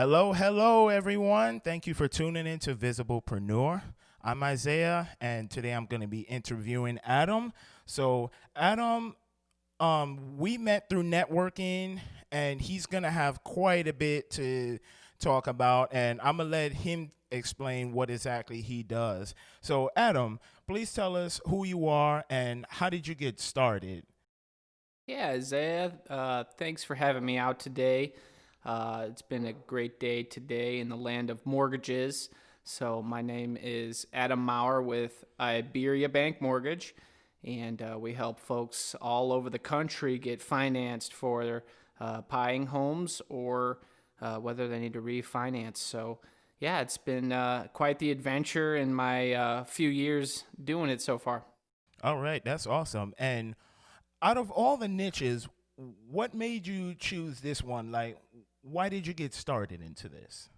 Hello, hello, everyone. Thank you for tuning in to Visiblepreneur. I'm Isiah, and today I'm going to be interviewing Adam. So, Adam, we met through networking, and he's going to have quite a bit to talk about, and I'm going to let him explain what exactly he does. So, Adam, please tell us who you are and how did you get started? Yeah, Isaiah, thanks for having me out today. It's been a great day today in the land of mortgages. So, my name is Adam Maurer with IBERIABANK Mortgage, and we help folks all over the country get financed for their buying homes or whether they need to refinance. So, yeah, it's been quite the adventure in my few years doing it so far. All right, that's awesome. And out of all the niches, what made you choose this one? Like, why did you get started into this?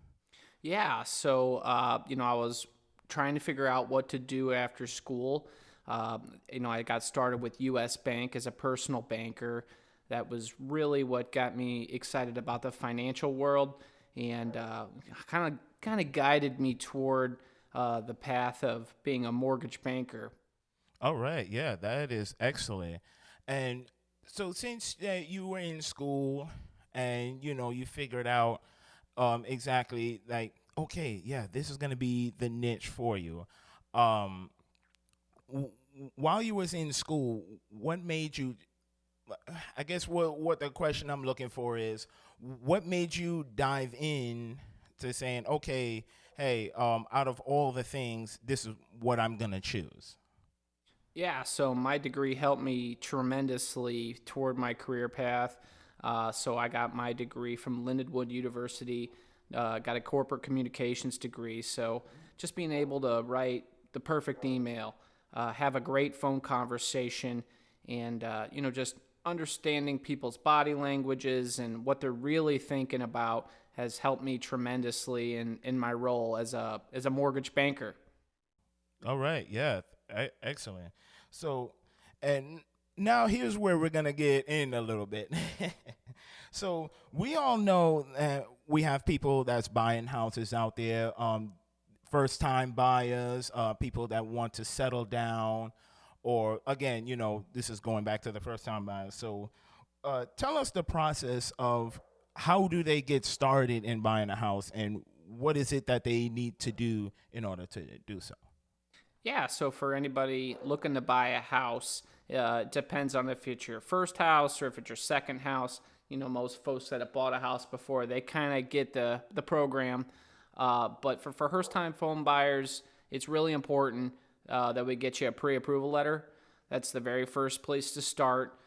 Yeah, I was trying to figure out what to do after school. I got started with US Bank as a personal banker. That was really what got me excited about the financial world and kind of guided me toward the path of being a mortgage banker. All right, yeah, that is excellent. And so, since you were in school and you figured out exactly like, okay, yeah, this is gonna be the niche for you. Um, while you was in school, what made you I guess what the question I'm looking for is what made you dive in to saying, okay, hey, out of all the things, this is what I'm gonna choose. Yeah, so my degree helped me tremendously toward my career path. So I got my degree from Lindenwood University, got a corporate communications degree. So just being able to write the perfect email, have a great phone conversation, and just understanding people's body languages and what they're really thinking about has helped me tremendously in my role as a mortgage banker. All right, yeah, excellent. So, and now here's where we're gonna get in a little bit. So we all know that we have people that's buying houses out there, first time buyers, people that want to settle down, or again, this is going back to the first time buyers. So, tell us the process of how do they get started in buying a house, and what is it that they need to do in order to do so? Yeah, so for anybody looking to buy a house, it depends on if it's your first house or if it's your second house. Most folks that have bought a house before, they kind of get the program. But for first time home buyers, it's really important that we get you a pre approval letter. That's the very first place to start.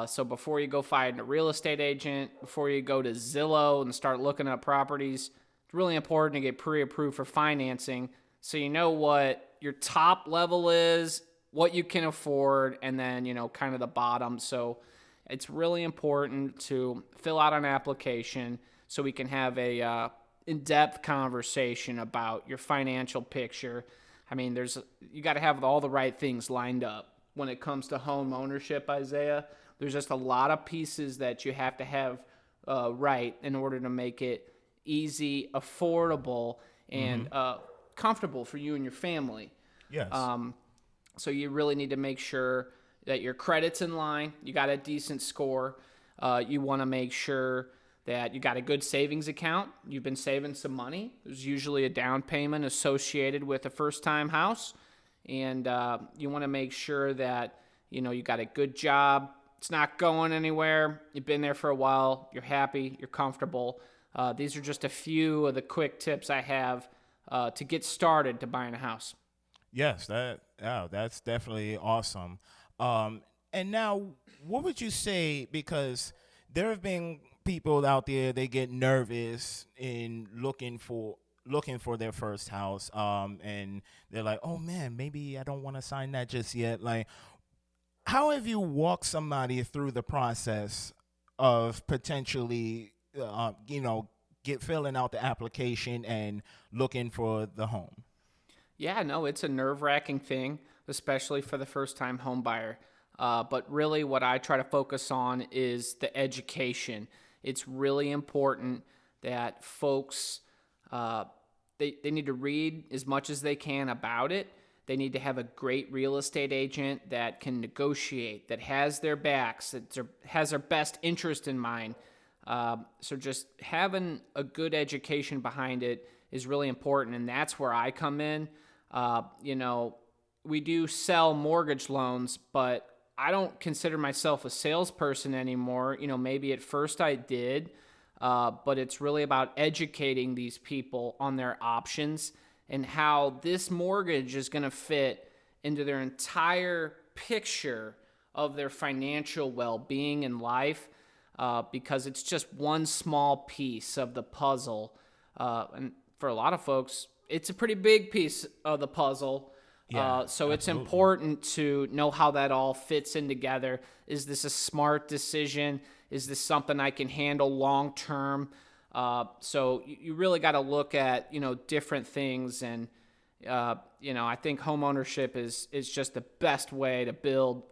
So before you go find a real estate agent, before you go to Zillow and start looking at properties, it's really important to get pre approved for financing so you know what your top level is, what you can afford, and then, kind of the bottom. So it's really important to fill out an application so we can have a in-depth conversation about your financial picture. I mean, you got to have all the right things lined up when it comes to home ownership, Isaiah. There's just a lot of pieces that you have to have right in order to make it easy, affordable, Mm-hmm. and comfortable for you and your family. Yes. Um, so you really need to make sure that your credit's in line. You got a decent score. You want to make sure that you got a good savings account. You've been saving some money. There's usually a down payment associated with a first-time house, and you want to make sure that you got a good job. It's not going anywhere. You've been there for a while. You're happy. You're comfortable. These are just a few of the quick tips I have to get started to buying a house. Yes, that's definitely awesome. And now, what would you say? Because there have been people out there they get nervous in looking for their first house, and they're like, "Oh man, maybe I don't want to sign that just yet." Like, how have you walked somebody through the process of potentially, get filling out the application and looking for the home? Yeah, no, it's a nerve wracking thing, especially for the first time home buyer. But really, what I try to focus on is the education. It's really important that folks, they need to read as much as they can about it. They need to have a great real estate agent that can negotiate, that has their backs, that has their best interest in mind. So just having a good education behind it is really important, and that's where I come in. We do sell mortgage loans, but I don't consider myself a salesperson anymore. Maybe at first I did, but it's really about educating these people on their options and how this mortgage is going to fit into their entire picture of their financial well-being in life, because it's just one small piece of the puzzle. And for a lot of folks, it's a pretty big piece of the puzzle. Yeah, So it's absolutely. important to know how that all fits in together. Is this a smart decision? Is this something I can handle long term? So you really got to look at different things, and I think home ownership is just the best way to build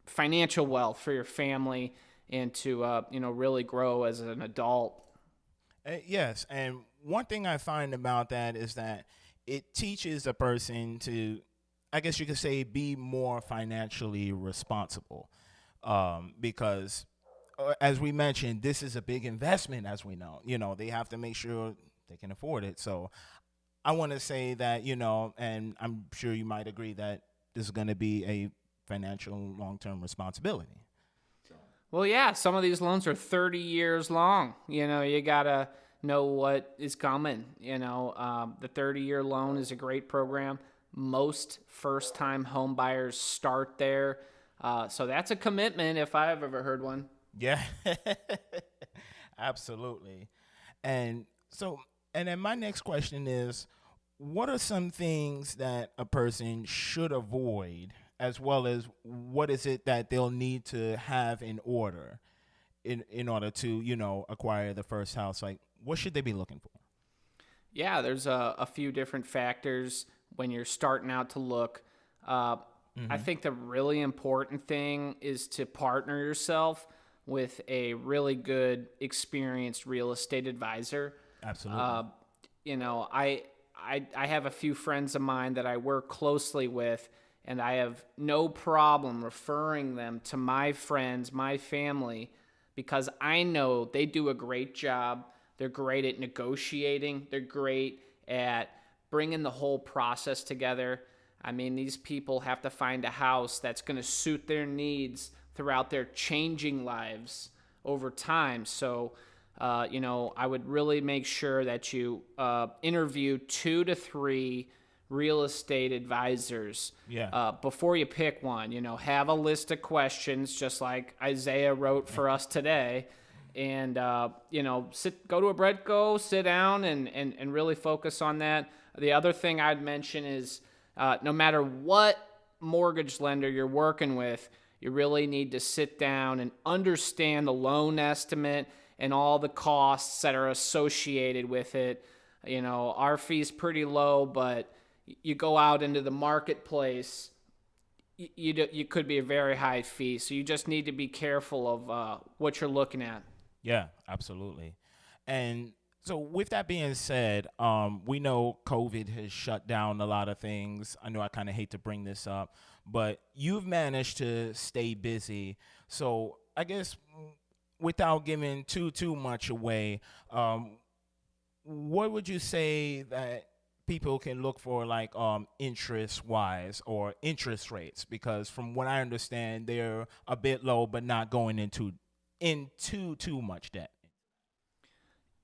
financial wealth for your family and to really grow as an adult. Yes, and one thing I find about that is that it teaches a person to, I guess you could say, be more financially responsible, because, as we mentioned, this is a big investment. As we know, they have to make sure they can afford it. So, I want to say that and I'm sure you might agree that this is going to be a financial long-term responsibility. Well, yeah, some of these loans are 30 years long. You got to know what is coming. The 30-year loan is a great program. Most first-time home buyers start there. So that's a commitment if I've ever heard one. Yeah, absolutely. And so, and then my next question is, what are some things that a person should avoid, as well as what is it that they'll need to have in order in order to, acquire the first house? Like, what should they be looking for? Yeah, there's a few different factors when you're starting out to look. I think the really important thing is to partner yourself with a really good, experienced real estate advisor. Absolutely. I have a few friends of mine that I work closely with, and I have no problem referring them to my friends, my family, because I know they do a great job. They're great at negotiating. They're great at bringing the whole process together. I mean, these people have to find a house that's going to suit their needs throughout their changing lives over time. So, I would really make sure that you interview 2 to 3 real estate advisors before you pick one. Have a list of questions, just like Isiah wrote for us today. And, go to a Breadco, sit down and really focus on that. The other thing I'd mention is no matter what mortgage lender you're working with, you really need to sit down and understand the loan estimate and all the costs that are associated with it. Our fee's pretty low, but you go out into the marketplace, you could be a very high fee. So you just need to be careful of what you're looking at. Yeah, absolutely. And so, with that being said, we know COVID has shut down a lot of things. I know I kind of hate to bring this up, but you've managed to stay busy. So, I guess without giving too much away, what would you say that people can look for, like interest wise or interest rates? Because from what I understand, they're a bit low, but not going into too much debt.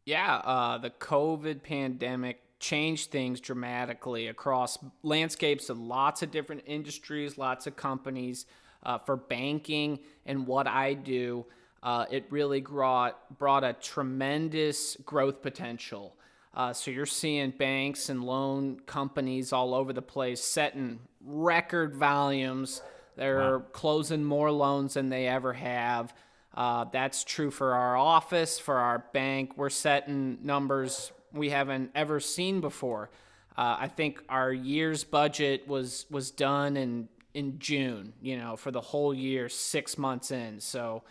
Yeah, the COVID pandemic changed things dramatically across landscapes of lots of different industries, lots of companies. For banking and what I do, it really brought a tremendous growth potential. So you're seeing banks and loan companies all over the place setting record volumes. They're closing more loans than they ever have. That's true for our office, for our bank. We're setting numbers we haven't ever seen before. I think our year's budget was done in June, for the whole year, 6 months in. So,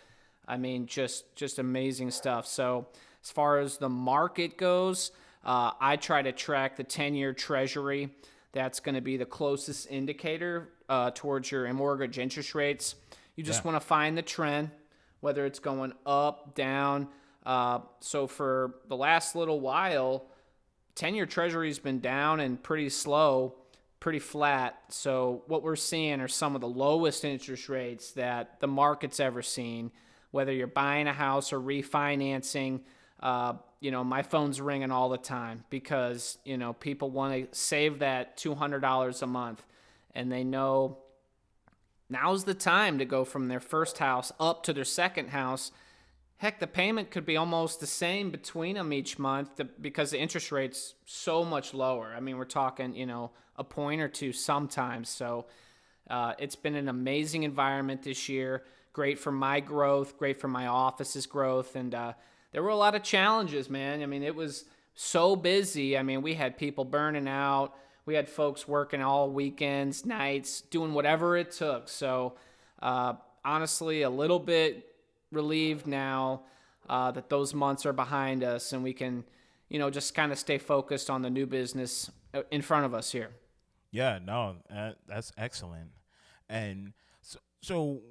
I mean, just amazing stuff. So, As far as the market goes, I try to track the 10-year treasury. That's going to be the closest indicator towards your mortgage interest rates. You Yeah. just want to find the trend, whether it's going up, down. So for the last little while, 10-year treasury's been down and pretty slow, pretty flat. So what we're seeing are some of the lowest interest rates that the market's ever seen, whether you're buying a house or refinancing. My phone's ringing all the time because, people want to save that $200 a month, and they know now's the time to go from their first house up to their second house. Heck, the payment could be almost the same between them each month because the interest rate's so much lower. I mean, we're talking, a point or two sometimes. So it's been an amazing environment this year. Great for my growth, great for my office's growth. And there were a lot of challenges, man. I mean, it was so busy. I mean, we had people burning out. We had folks working all weekends, nights, doing whatever it took. So honestly, a little bit relieved now that those months are behind us, and we can, just kind of stay focused on the new business in front of us here. Yeah, no, that's excellent. And so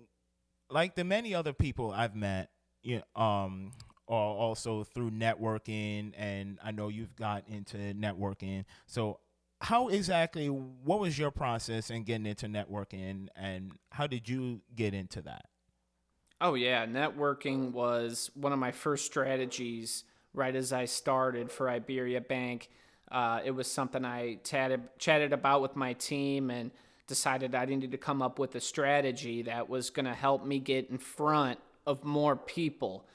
like the many other people I've met, or also through networking, and I know you've got into networking. So what was your process in getting into networking, and how did you get into that? Oh, yeah. Networking was one of my first strategies right as I started for IBERIABANK. It was something I chatted about with my team and decided I needed to come up with a strategy that was going to help me get in front of more people.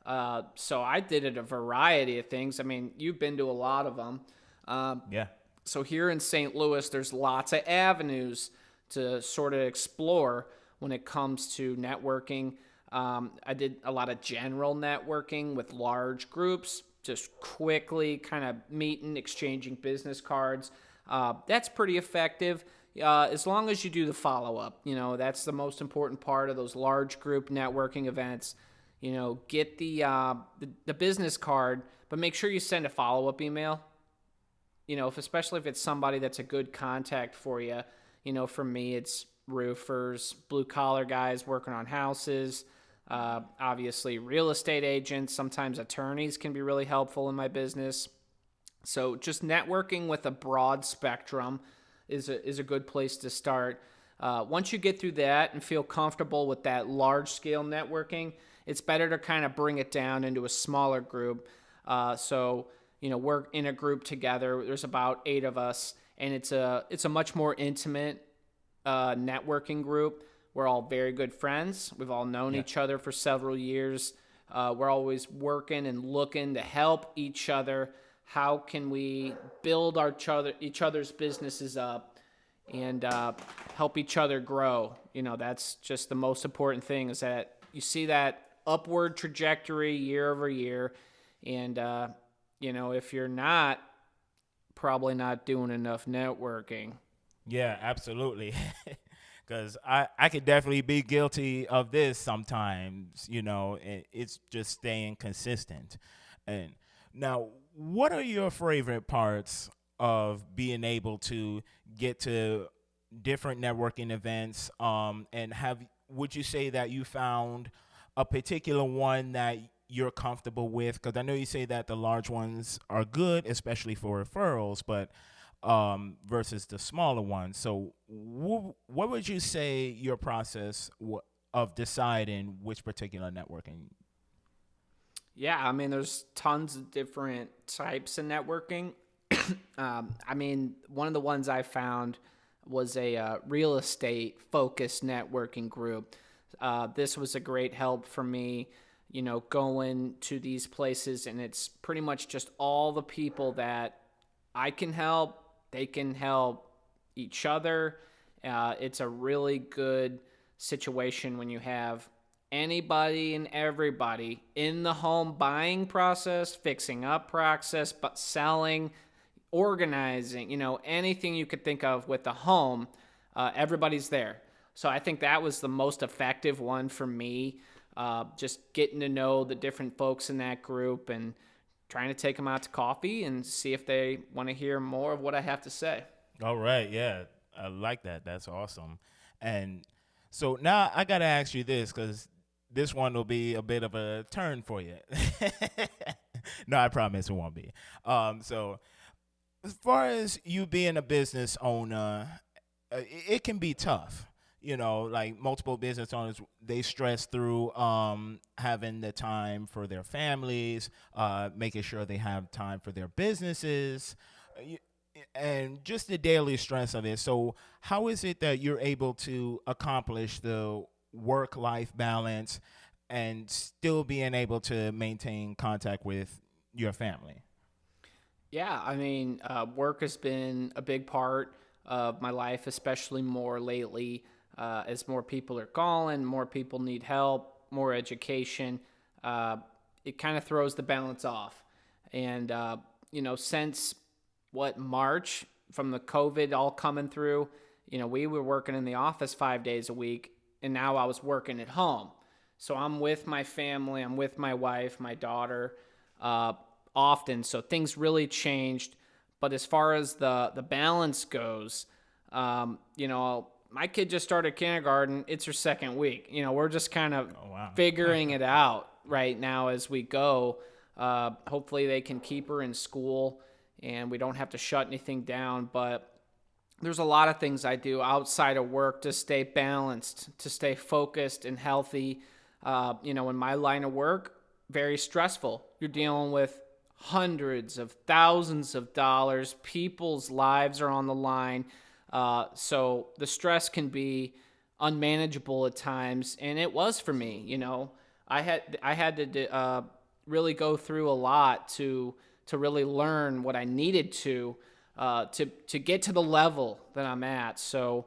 So I did it a variety of things. I mean, you've been to a lot of them. Yeah. So here in St. Louis, there's lots of avenues to sort of explore when it comes to networking. I did a lot of general networking with large groups, just quickly kind of meeting, exchanging business cards. That's pretty effective as long as you do the follow-up. That's the most important part of those large group networking events. Get the business card, but make sure you send a follow-up email. Especially if it's somebody that's a good contact for you. For me, it's roofers, blue-collar guys working on houses, obviously real estate agents. Sometimes attorneys can be really helpful in my business. So just networking with a broad spectrum is a good place to start. Once you get through that and feel comfortable with that large-scale networking, it's better to kind of bring it down into a smaller group. We're in a group together. There's about 8 of us, and it's a much more intimate networking group. We're all very good friends. We've all known each other for several years. We're always working and looking to help each other. How can we build each other's businesses up and help each other grow? That's just the most important thing, is that you see that upward trajectory year over year. And, if you're not, probably not doing enough networking. Yeah, absolutely. Because I could definitely be guilty of this sometimes, it's just staying consistent. And now, what are your favorite parts of being able to get to different networking events? And would you say that you found a particular one that you're comfortable with? Because I know you say that the large ones are good, especially for referrals, but versus the smaller ones. So what would you say your process of deciding which particular networking? Yeah, I mean, there's tons of different types of networking. One of the ones I found was a real estate focused networking group. This was a great help for me, going to these places, and it's pretty much just all the people that I can help. They can help each other. It's a really good situation when you have anybody and everybody in the home buying process, fixing up process, but selling, organizing, anything you could think of with the home, everybody's there. So I think that was the most effective one for me. just getting to know the different folks in that group and trying to take them out to coffee and see if they want to hear more of what I have to say. All right, yeah, I like that. That's awesome. And so now I gotta ask you this because this one will be a bit of a turn for you. No, I promise it won't be. So as far as you being a business owner, it can be tough. You know, like multiple business owners, they stress through having the time for their families, making sure they have time for their businesses, and just the daily stress of it. So, how is it that you're able to accomplish the work-life balance and still being able to maintain contact with your family? Yeah, I mean, work has been a big part of my life, especially more lately, as more people are calling, more people need help, more education. Uh, it kind of throws the balance off. And, since March, from the COVID all coming through, we were working in the office 5 days a week, and now I was working at home. So I'm with my family, I'm with my wife, my daughter, uh, often. So things really changed. But as far as the balance goes, my kid just started kindergarten. It's her second week. We're just kind of Oh, wow. figuring it out right now as we go. Hopefully they can keep her in school and we don't have to shut anything down. But there's a lot of things I do outside of work to stay balanced, to stay focused and healthy. In my line of work, very stressful. You're dealing with hundreds of thousands of dollars. People's lives are on the line. So the stress can be unmanageable at times, and it was for me. I had to really go through a lot to really learn what I needed to get to the level that I'm at. So,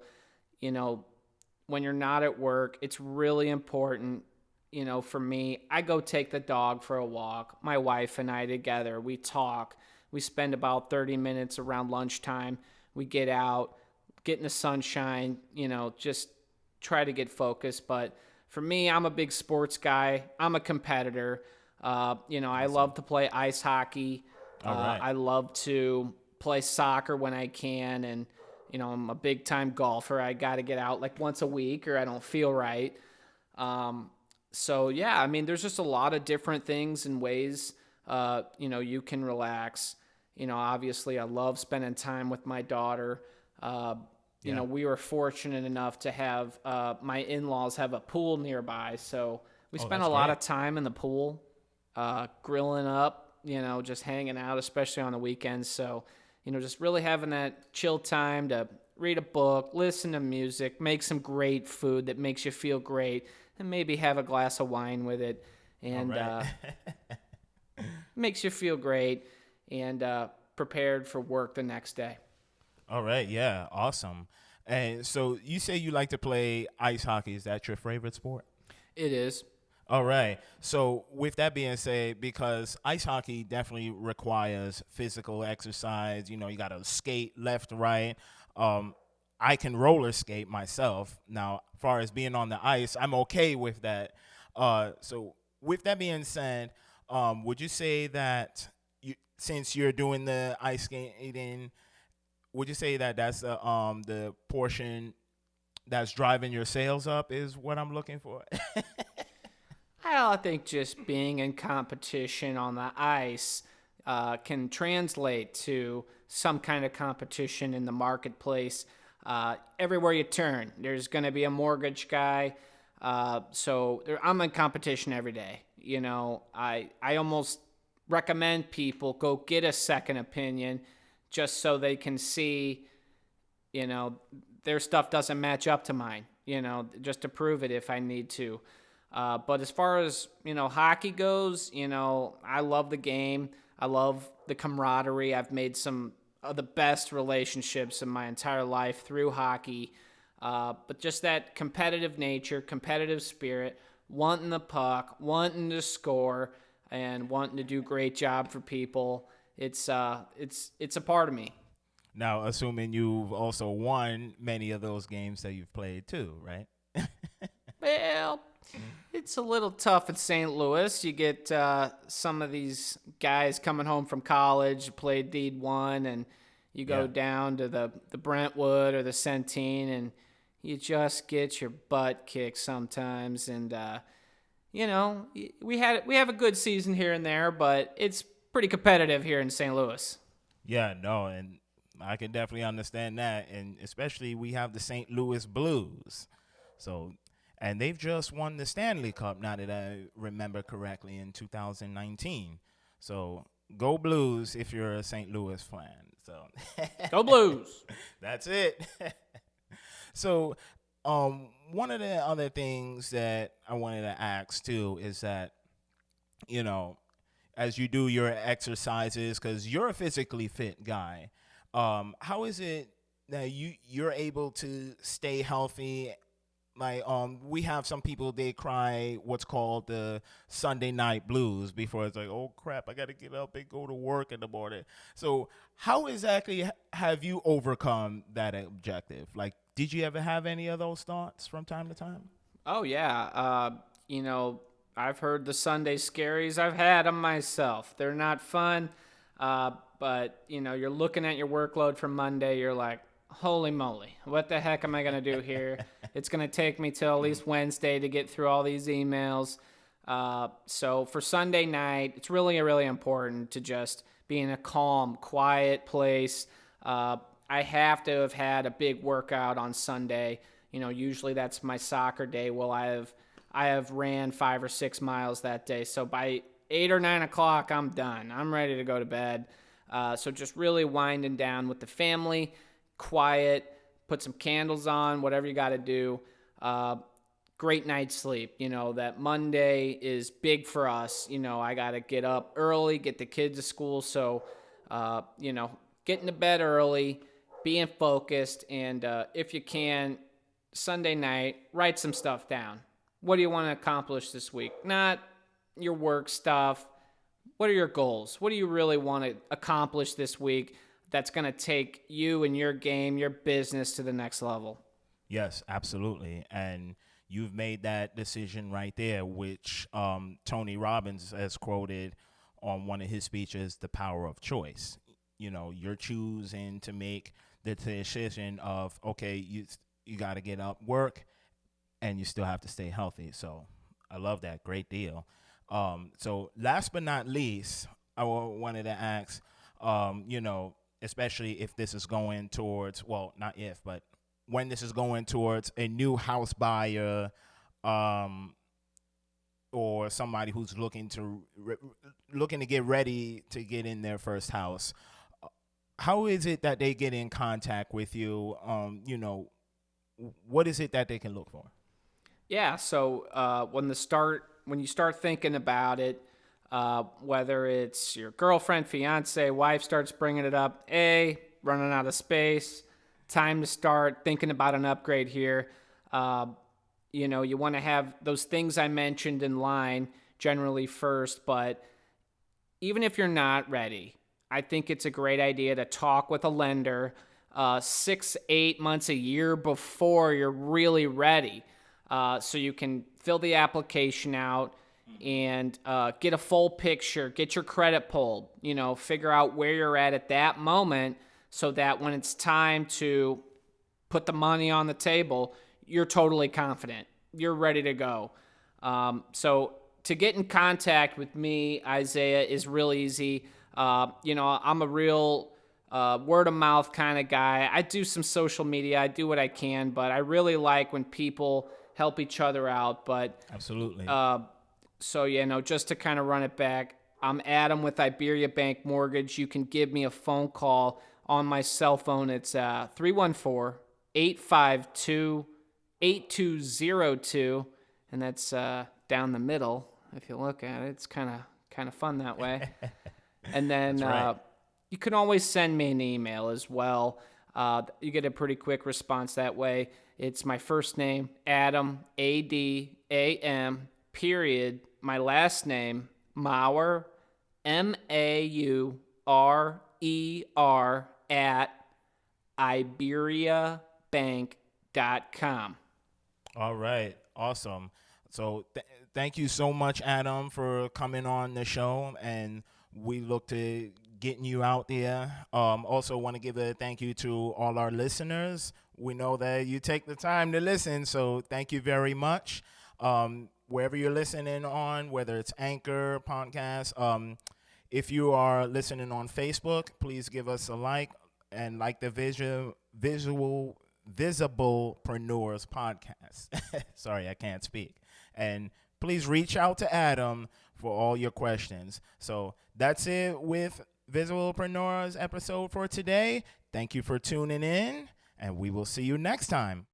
when you're not at work, it's really important. For me, I go take the dog for a walk. My wife and I together, we talk. We spend about 30 minutes around lunchtime. We get out, get in the sunshine, just try to get focused. But for me, I'm a big sports guy. I'm a competitor. I love to play ice hockey. All right. I love to play soccer when I can. And, I'm a big time golfer. I got to get out like once a week or I don't feel right. So yeah, I mean, there's just a lot of different things and ways, you can relax. Obviously I love spending time with my daughter. We were fortunate enough to have, my in-laws have a pool nearby. So we spent a That's lot great. of time in the pool, grilling up, just hanging out, especially on the weekends. So, just really having that chill time to read a book, listen to music, make some great food that makes you feel great, and maybe have a glass of wine with it, All and right. makes you feel great and prepared for work the next day. All right. Yeah. Awesome. And so you say you like to play ice hockey. Is that your favorite sport? It is. All right. So with that being said, because ice hockey definitely requires physical exercise, you got to skate left, right. Um, I can roller skate myself. Now, as far as being on the ice, I'm okay with that. So with that being said, would you say that since you're doing the ice skating, would you say that that's the portion that's driving your sales up is what I'm looking for? I think just being in competition on the ice can translate to some kind of competition in the marketplace. Everywhere you turn, there's going to be a mortgage guy. I'm in competition every day. I almost recommend people go get a second opinion just so they can see, their stuff doesn't match up to mine, just to prove it if I need to. But as far as, hockey goes, I love the game. I love the camaraderie. I've made some of the best relationships in my entire life through hockey. But just that competitive nature, competitive spirit, wanting the puck, wanting to score, and wanting to do a great job for people. It's a part of me. Now, assuming you've also won many of those games that you've played too, right? Well, It's a little tough in St. Louis. You get some of these guys coming home from college, played D1, and you go Yeah. down to the Brentwood or the Centene, and you just get your butt kicked sometimes. And we have a good season here and there, but it's pretty competitive here in St. Louis. Yeah, no, and I can definitely understand that, and especially we have the St. Louis Blues. So, and they've just won the Stanley Cup, now that I remember correctly, in 2019. So, go Blues if you're a St. Louis fan. So, Go Blues! that's it. So, one of the other things that I wanted to ask too is that, you know, as you do your exercises, because you're a physically fit guy, how is it that you're able to stay healthy? Like, we have some people, they cry what's called the Sunday night blues before it's like, oh crap, I got to get up and go to work in the morning. So how exactly have you overcome that objective? Like, did you ever have any of those thoughts from time to time? Oh, yeah. I've heard the Sunday Scaries. I've had them myself. They're not fun, but, you're looking at your workload for Monday. You're like, holy moly, what the heck am I going to do here? It's going to take me till at least Wednesday to get through all these emails. So for Sunday night, it's really, really important to just be in a calm, quiet place. I have to have had a big workout on Sunday. Usually that's my soccer day. Well, I have ran 5 or 6 miles that day. So by 8 or 9 o'clock, I'm done. I'm ready to go to bed. So just really winding down with the family, quiet, put some candles on, whatever you got to do. Great night's sleep. That Monday is big for us. I got to get up early, get the kids to school. So, getting to bed early, being focused, and if you can, Sunday night, write some stuff down. What do you want to accomplish this week? Not your work stuff. What are your goals? What do you really want to accomplish this week that's going to take you and your game, your business to the next level? Yes, absolutely. And you've made that decision right there, which Tony Robbins has quoted on one of his speeches, the power of choice. You're choosing to make the decision of, okay, you got to get up, work, and you still have to stay healthy. So I love that. Great deal. So last but not least, I wanted to ask, especially if this is going towards, well, not if, but when this is going towards a new house buyer, or somebody who's looking to get ready to get in their first house, how is it that they get in contact with you? What is it that they can look for? Yeah, so when you start thinking about it, whether it's your girlfriend, fiance, wife starts bringing it up, running out of space, time to start thinking about an upgrade here. You want to have those things I mentioned in line generally first, but even if you're not ready, I think it's a great idea to talk with a lender 6, 8 months, a year before you're really ready. So you can fill the application out and get a full picture, get your credit pulled, figure out where you're at that moment so that when it's time to put the money on the table, you're totally confident. You're ready to go. So to get in contact with me, Isiah, is real easy. I'm a real word of mouth kind of guy. I do some social media. I do what I can, but I really like when people help each other out. But Absolutely. just to kind of run it back, I'm Adam with IBERIABANK Mortgage. You can give me a phone call on my cell phone. It's 314-852-8202, and that's down the middle. If you look at it, it's kind of fun that way. And then That's right. you can always send me an email as well. You get a pretty quick response that way. It's my first name, Adam, Adam, period. My last name, Maurer, Maurer, at IBERIABANK.com. All right. Awesome. So thank you so much, Adam, for coming on the show, and we look to getting you out there. Also, want to give a thank you to all our listeners. We know that you take the time to listen, so thank you very much. Wherever you're listening on, whether it's Anchor, podcast, if you are listening on Facebook, please give us a like and like the Visiblepreneurs podcast. Sorry, I can't speak. And please reach out to Adam for all your questions. So that's it with Visiblepreneurs episode for today. Thank you for tuning in, and we will see you next time.